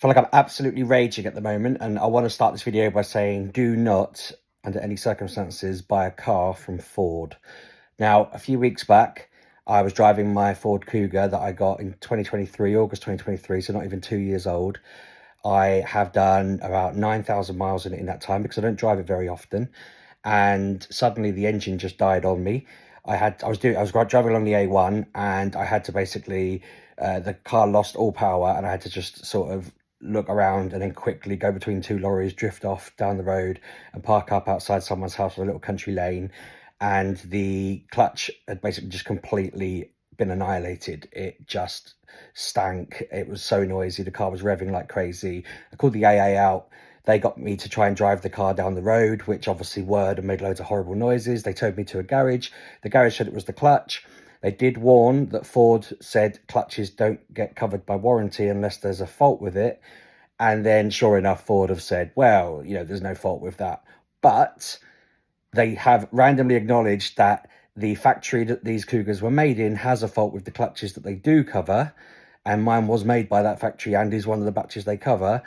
I feel like I'm absolutely raging at the moment, and I want to start this video by saying do not, under any circumstances, buy a car from Ford. Now, a few weeks back, I was driving my Ford Cougar that I got in 2023, August 2023, so not even 2 years old. I have done about 9,000 miles in it in that time because I don't drive it very often. And suddenly the engine just died on me. I was driving along the A1, and I had to basically, the car lost all power, and I had to just sort of look around and then quickly go between two lorries, drift off down the road and park up outside someone's house on a little country lane. And the clutch had basically just completely been annihilated. It just stank. It was so noisy. The car was revving like crazy. I called the AA out. They got me to try and drive the car down the road, which obviously whirred and made loads of horrible noises. They towed me to a garage. The garage said it was the clutch. They did warn that Ford said clutches don't get covered by warranty unless there's a fault with it. And then sure enough, Ford have said, well, there's no fault with that. But they have randomly acknowledged that the factory that these Cougars were made in has a fault with the clutches that they do cover. And mine was made by that factory and is one of the batches they cover.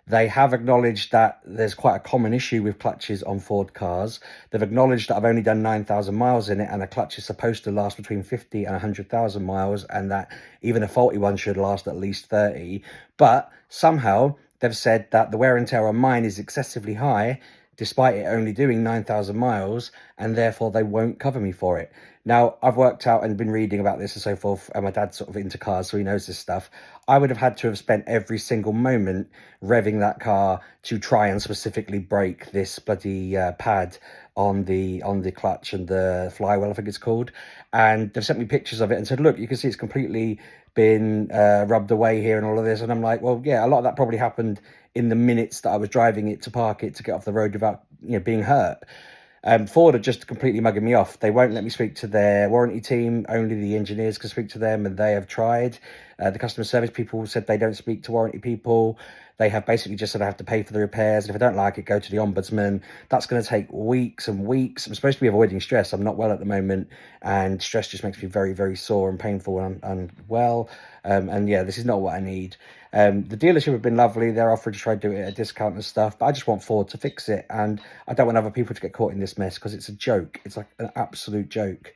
They have acknowledged that there's quite a common issue with clutches on Ford cars. They've acknowledged that I've only done 9,000 miles in it, and a clutch is supposed to last between 50 and 100,000 miles, and that even a faulty one should last at least 30. But somehow they've said that the wear and tear on mine is excessively high, despite it only doing 9,000 miles, and therefore they won't cover me for it. Now, I've worked out and been reading about this and so forth, and my dad's sort of into cars, so he knows this stuff. I would have had to have spent every single moment revving that car to try and specifically break this bloody pad on the clutch and the flywheel, I think it's called. And they've sent me pictures of it and said, look, you can see it's completely been rubbed away here and all of this. And I'm like, well, yeah, a lot of that probably happened in the minutes that I was driving it to park it to get off the road without being hurt. Ford are just completely mugging me off. They won't let me speak to their warranty team. Only the engineers can speak to them, and they have tried. The customer service people said they don't speak to warranty people. They have basically just said I have to pay for the repairs. And if I don't like it, go to the ombudsman. That's going to take weeks and weeks. I'm supposed to be avoiding stress. I'm not well at the moment, and stress just makes me very, very sore and painful when I'm unwell. And yeah, this is not what I need. The dealership have been lovely. They're offering to try to do it at a discount and stuff, but I just want Ford to fix it, and I don't want other people to get caught in this mess because it's a joke. It's like an absolute joke.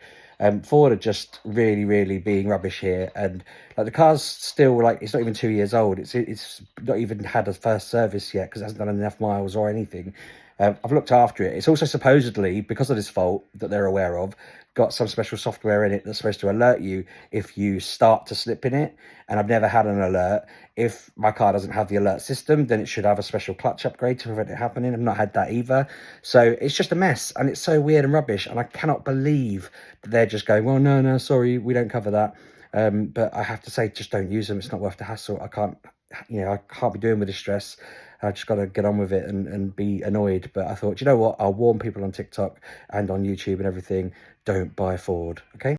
Ford are just really, really being rubbish here, and like the car's still like it's not even 2 years old. It's not even had a first service yet because it hasn't done enough miles or anything. I've looked after it. It's also supposedly, because of this fault that they're aware of, got some special software in it that's supposed to alert you if you start to slip in it. And I've never had an alert. If my car doesn't have the alert system, then it should have a special clutch upgrade to prevent it happening. I've not had that either. So it's just a mess, and it's so weird and rubbish. And I cannot believe that they're just going, well, no, sorry, we don't cover that. But I have to say, just don't use them. It's not worth the hassle. I can't be doing with the stress. I just got to get on with it and be annoyed. But I thought, you know what? I'll warn people on TikTok and on YouTube and everything. Don't buy Ford, okay?